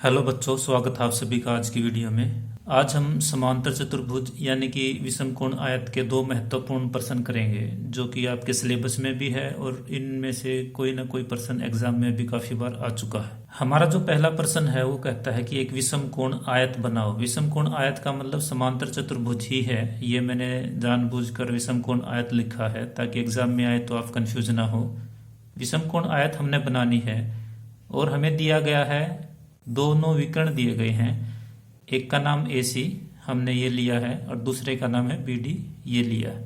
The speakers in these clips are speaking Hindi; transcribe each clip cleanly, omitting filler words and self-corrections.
हेलो बच्चों, स्वागत है आप सभी का आज की वीडियो में। आज हम समांतर चतुर्भुज यानी कि विषमकोण आयत के दो महत्वपूर्ण प्रश्न करेंगे जो कि आपके सिलेबस में भी है और इनमें से कोई ना कोई प्रश्न एग्जाम में भी काफी बार आ चुका है। हमारा जो पहला प्रश्न है वो कहता है कि एक विषमकोण आयत बनाओ। विषमकोण आयत का मतलब समांतर चतुर्भुज ही है। ये मैंने जानबूझकर विषमकोण आयत लिखा है ताकि एग्जाम में आए तो आप कंफ्यूज ना हो। विषमकोण आयत हमने बनानी है और हमें दिया गया है, दोनों विकर्ण दिए गए हैं। एक का नाम AC हमने ये लिया है और दूसरे का नाम है BD ये लिया है,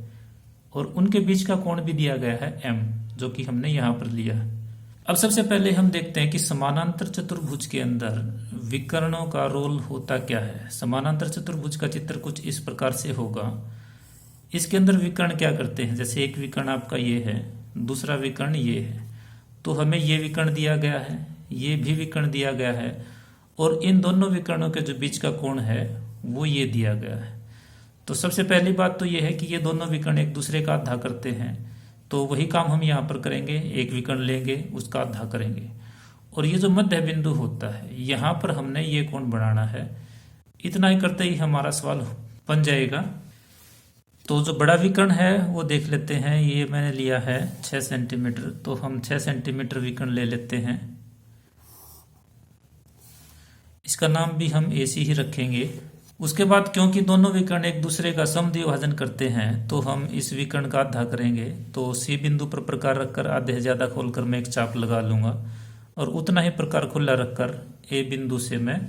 और उनके बीच का कोण भी दिया गया है M जो कि हमने यहाँ पर लिया है। अब सबसे पहले हम देखते हैं कि समानांतर चतुर्भुज के अंदर विकर्णों का रोल होता क्या है। समानांतर चतुर्भुज का चित्र कुछ इस प्रकार से होगा। इसके अंदर विकर्ण क्या करते हैं, जैसे एक विकर्ण आपका ये है, दूसरा विकर्ण ये है, तो हमें ये विकर्ण दिया गया है, ये भी विकर्ण दिया गया है, और इन दोनों विकर्णों के जो बीच का कोण है वो ये दिया गया है। तो सबसे पहली बात तो ये है कि ये दोनों विकर्ण एक दूसरे का आधा करते हैं, तो वही काम हम यहाँ पर करेंगे। एक विकर्ण लेंगे, उसका आधा करेंगे, और ये जो मध्य बिंदु होता है यहाँ पर हमने ये कोण बनाना है। इतना ही करते ही हमारा सवाल बन जाएगा। तो जो बड़ा विकर्ण है वो देख लेते हैं। ये मैंने लिया है 6 सेंटीमीटर, तो हम 6 सेंटीमीटर विकर्ण ले लेते हैं। इसका नाम भी हम AC ही रखेंगे। उसके बाद क्योंकि दोनों विकर्ण एक दूसरे का समद्विभाजन करते हैं तो हम इस विकर्ण का आधा करेंगे। तो C बिंदु पर प्रकार रखकर आधे से ज्यादा खोलकर मैं एक चाप लगा लूंगा, और उतना ही प्रकार खुला रखकर A बिंदु से मैं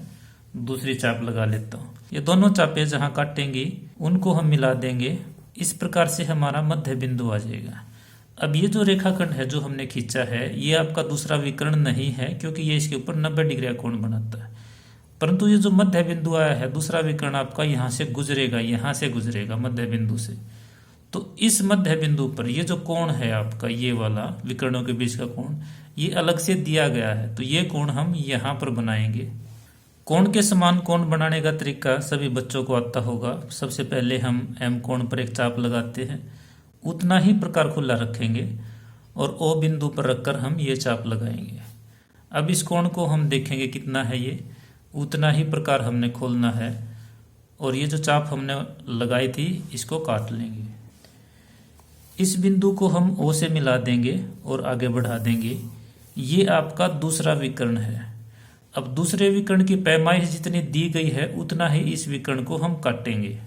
दूसरी चाप लगा लेता हूँ। ये दोनों चापें जहाँ काटेंगी उनको हम मिला देंगे। इस प्रकार से हमारा मध्य बिंदु आ जाएगा। अब ये जो रेखाखंड है जो हमने खींचा है ये आपका दूसरा विकर्ण नहीं है, क्योंकि ये इसके ऊपर 90 डिग्री का कोण बनाता है। परंतु ये जो मध्य बिंदु आया है, दूसरा विकर्ण आपका यहाँ से गुजरेगा मध्य बिंदु से। तो इस मध्य बिंदु पर ये जो कोण है आपका, ये वाला विकर्णों के बीच का कोण, ये अलग से दिया गया है, तो ये कोण हम यहाँ पर बनाएंगे। कोण के समान कोण बनाने का तरीका सभी बच्चों को आता होगा। सबसे पहले हम M कोण पर एक चाप लगाते हैं, उतना ही प्रकार खुला रखेंगे और O बिंदु पर रखकर हम ये चाप लगाएंगे। अब इस कोण को हम देखेंगे कितना है, ये उतना ही प्रकार हमने खोलना है, और ये जो चाप हमने लगाई थी इसको काट लेंगे। इस बिंदु को हम O से मिला देंगे और आगे बढ़ा देंगे। ये आपका दूसरा विकर्ण है। अब दूसरे विकर्ण की पैमाइश जितनी दी गई है उतना ही इस विकर्ण को हम काटेंगे।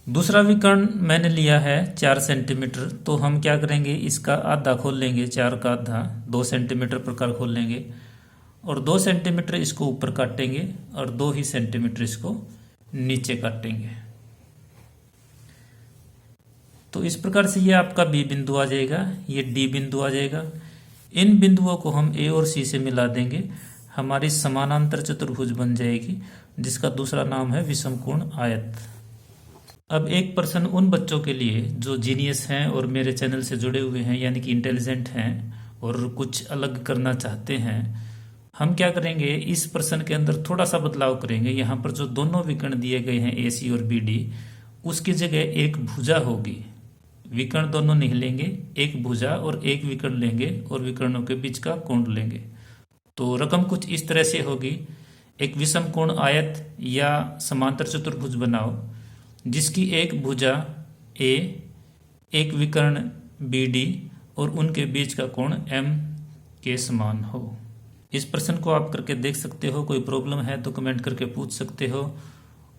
दूसरा विकर्ण मैंने लिया है 4 सेंटीमीटर, तो हम क्या करेंगे, इसका आधा खोल लेंगे, 4 का आधा 2 सेंटीमीटर प्रकार खोल लेंगे, और 2 सेंटीमीटर इसको ऊपर काटेंगे और 2 ही सेंटीमीटर इसको नीचे काटेंगे। तो इस प्रकार से ये आपका B बिंदु आ जाएगा, ये D बिंदु आ जाएगा। इन बिंदुओं को हम A और C से मिला देंगे, हमारी समानांतर चतुर्भुज बन जाएगी जिसका दूसरा नाम है विषमकोण आयत। अब एक प्रश्न उन बच्चों के लिए जो जीनियस हैं और मेरे चैनल से जुड़े हुए हैं, यानी कि इंटेलिजेंट हैं और कुछ अलग करना चाहते हैं। हम क्या करेंगे, इस प्रश्न के अंदर थोड़ा सा बदलाव करेंगे। यहाँ पर जो दोनों विकर्ण दिए गए हैं AC और BD, उसकी जगह एक भुजा होगी। विकर्ण दोनों नहीं लेंगे, एक भुजा और एक विकर्ण लेंगे और विकर्णों के बीच का कोण लेंगे। तो रकम कुछ इस तरह से होगी, एक विषमकोण आयत या समांतर चतुर्भुज बनाओ जिसकी एक भुजा A, एक विकर्ण BD और उनके बीच का कोण M के समान हो। इस प्रश्न को आप करके देख सकते हो। कोई प्रॉब्लम है तो कमेंट करके पूछ सकते हो,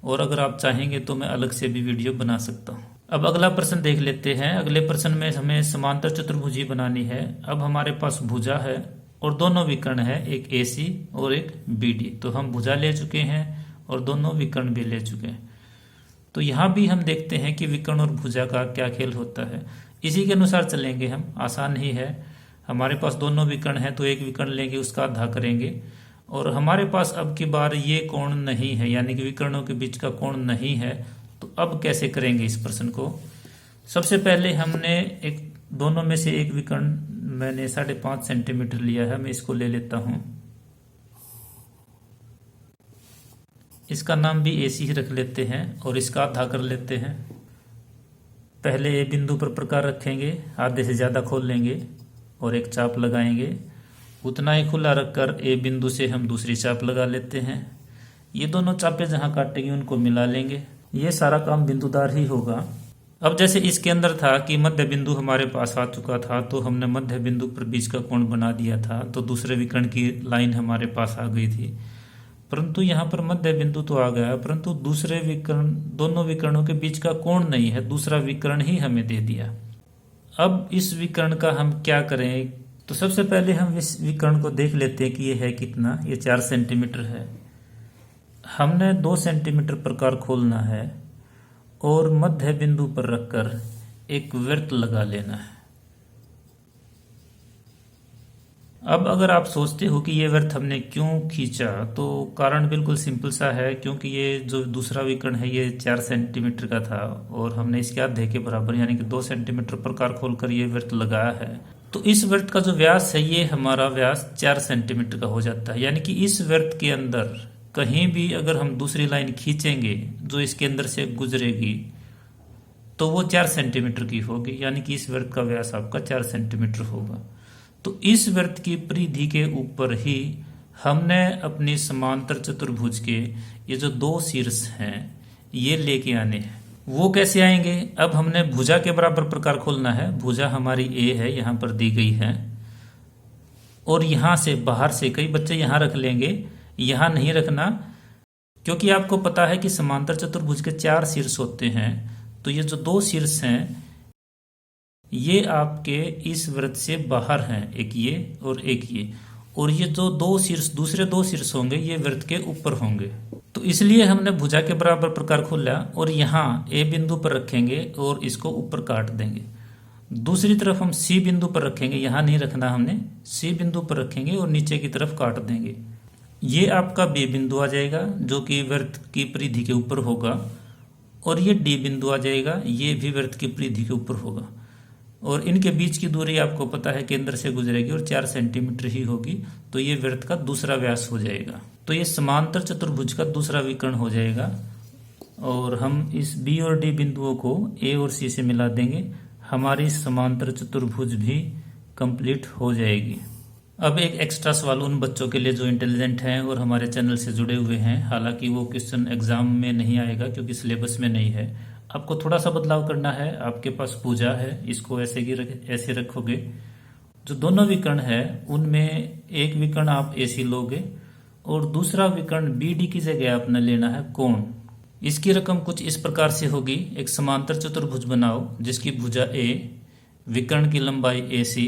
और अगर आप चाहेंगे तो मैं अलग से भी वीडियो बना सकता हूँ। अब अगला प्रश्न देख लेते हैं। अगले प्रश्न में हमें समांतर चतुर्भुज ही बनानी है। अब हमारे पास भुजा है और दोनों विकर्ण है, एक AC और एक BD। तो हम भुजा ले चुके हैं और दोनों विकर्ण भी ले चुके हैं। तो यहाँ भी हम देखते हैं कि विकर्ण और भुजा का क्या खेल होता है। इसी के अनुसार चलेंगे हम, आसान ही है। हमारे पास दोनों विकर्ण है तो एक विकर्ण लेंगे, उसका आधा करेंगे, और हमारे पास अब की बार ये कोण नहीं है, यानी कि विकर्णों के बीच का कोण नहीं है। तो अब कैसे करेंगे इस प्रश्न को। सबसे पहले हमने एक दोनों में से एक विकर्ण मैंने 5.5 सेंटीमीटर लिया है, मैं इसको ले लेता हूं। इसका नाम भी AC ही रख लेते हैं और इसका आधा कर लेते हैं। पहले A बिंदु पर प्रकार रखेंगे, आधे से ज्यादा खोल लेंगे और एक चाप लगाएंगे, उतना ही खुला रखकर ए बिंदु से हम दूसरी चाप लगा लेते हैं। ये दोनों चापें जहाँ काटेंगी उनको मिला लेंगे। ये सारा काम बिंदुदार ही होगा। अब जैसे इसके अंदर था कि मध्य बिंदु हमारे पास आ चुका था, तो हमने मध्य बिंदु पर बीच का कोण बना दिया था, तो दूसरे विकर्ण की लाइन हमारे पास आ गई थी। परंतु यहाँ पर मध्य बिंदु तो आ गया, परंतु दूसरे विकर्ण, दोनों विकर्णों के बीच का कोण नहीं है, दूसरा विकर्ण ही हमें दे दिया। अब इस विकर्ण का हम क्या करें? तो सबसे पहले हम इस विकर्ण को देख लेते हैं कि ये है कितना। ये 4 सेंटीमीटर है। हमने 2 सेंटीमीटर प्रकार खोलना है और मध्य बिंदु पर रखकर एक वृत्त लगा लेना है। अब अगर आप सोचते हो कि ये वृत्त हमने क्यों खींचा, तो कारण बिल्कुल सिंपल सा है, क्योंकि ये जो दूसरा विकर्ण है ये 4 सेंटीमीटर का था और हमने इसके आधे के बराबर यानी कि 2 सेंटीमीटर प्रकार खोलकर ये वृत्त लगाया है। तो इस वृत्त का जो व्यास है ये हमारा व्यास 4 सेंटीमीटर का हो जाता है। यानी कि इस वृत्त के अंदर कहीं भी अगर हम दूसरी लाइन खींचेंगे जो इसके अंदर से गुजरेगी तो वो 4 सेंटीमीटर की होगी, यानी कि इस वृत्त का व्यास आपका 4 सेंटीमीटर होगा। तो इस वृत्त की परिधि के ऊपर ही हमने अपनी समांतर चतुर्भुज के ये जो 2 शीर्ष हैं ये लेके आने हैं। वो कैसे आएंगे? अब हमने भुजा के बराबर प्रकार खोलना है। भुजा हमारी ए है, यहाँ पर दी गई है, और यहाँ से बाहर से कई बच्चे यहाँ रख लेंगे, यहाँ नहीं रखना, क्योंकि आपको पता है कि समांतर चतुर्भुज के 4 शीर्ष होते हैं। तो ये जो 2 शीर्ष हैं ये आपके इस वृत्त से बाहर हैं, एक ये और एक ये, और ये जो 2 शीर्ष, दूसरे 2 शीर्ष होंगे ये वृत्त के ऊपर होंगे। तो इसलिए हमने भुजा के बराबर प्रकार खोला और यहाँ ए बिंदु पर रखेंगे और इसको ऊपर काट देंगे। दूसरी तरफ हम सी बिंदु पर रखेंगे, यहाँ नहीं रखना हमने, सी बिंदु पर रखेंगे और नीचे की तरफ काट देंगे। ये आपका बी बिंदु आ जाएगा जो कि वृत्त की परिधि के ऊपर होगा, और ये डी बिंदु आ जाएगा, ये भी वृत्त की परिधि के ऊपर होगा, और इनके बीच की दूरी आपको पता है केंद्र से गुजरेगी और 4 सेंटीमीटर ही होगी। तो ये वृत्त का दूसरा व्यास हो जाएगा। तो ये समांतर चतुर्भुज का दूसरा विकर्ण हो जाएगा, और हम इस बी और डी बिंदुओं को ए और सी से मिला देंगे। हमारी समांतर चतुर्भुज भी कंप्लीट हो जाएगी। अब एक एक्स्ट्रा सवाल उन बच्चों के लिए जो इंटेलिजेंट हैं और हमारे चैनल से जुड़े हुए हैं, हालांकि वो क्वेश्चन एग्जाम में नहीं आएगा क्योंकि सिलेबस में नहीं है। आपको थोड़ा सा बदलाव करना है। आपके पास भुजा है, इसको ऐसे रखोगे। जो दोनों विकर्ण है उनमें एक विकर्ण आप AC लोगे और दूसरा विकर्ण BD की जगह आपने लेना है कोण। इसकी रकम कुछ इस प्रकार से होगी। एक समांतर चतुर्भुज बनाओ जिसकी भुजा A, विकर्ण की लंबाई AC,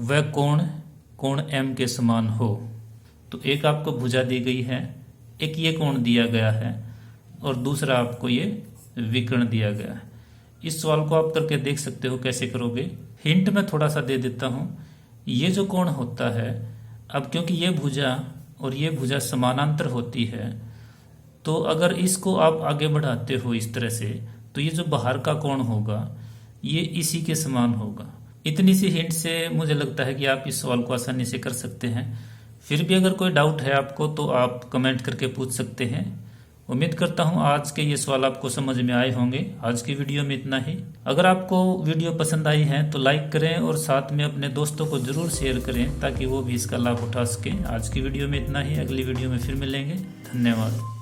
वह कोण M के समान हो। तो एक आपको भुजा दी गई है, एक ये कोण दिया गया है, और दूसरा आपको ये विकर्ण दिया गया है। इस सवाल को आप करके देख सकते हो कैसे करोगे। हिंट मैं थोड़ा सा दे देता हूं। ये जो कोण होता है, अब क्योंकि ये भुजा और ये भुजा समानांतर होती है, तो अगर इसको आप आगे बढ़ाते हो इस तरह से, तो ये जो बाहर का कोण होगा ये इसी के समान होगा। इतनी सी हिंट से मुझे लगता है कि आप इस सवाल को आसानी से कर सकते हैं। फिर भी अगर कोई डाउट है आपको तो आप कमेंट करके पूछ सकते हैं। उम्मीद करता हूं आज के ये सवाल आपको समझ में आए होंगे। आज की वीडियो में इतना ही। अगर आपको वीडियो पसंद आई है तो लाइक करें और साथ में अपने दोस्तों को जरूर शेयर करें ताकि वो भी इसका लाभ उठा सकें। आज की वीडियो में इतना ही। अगली वीडियो में फिर मिलेंगे। धन्यवाद।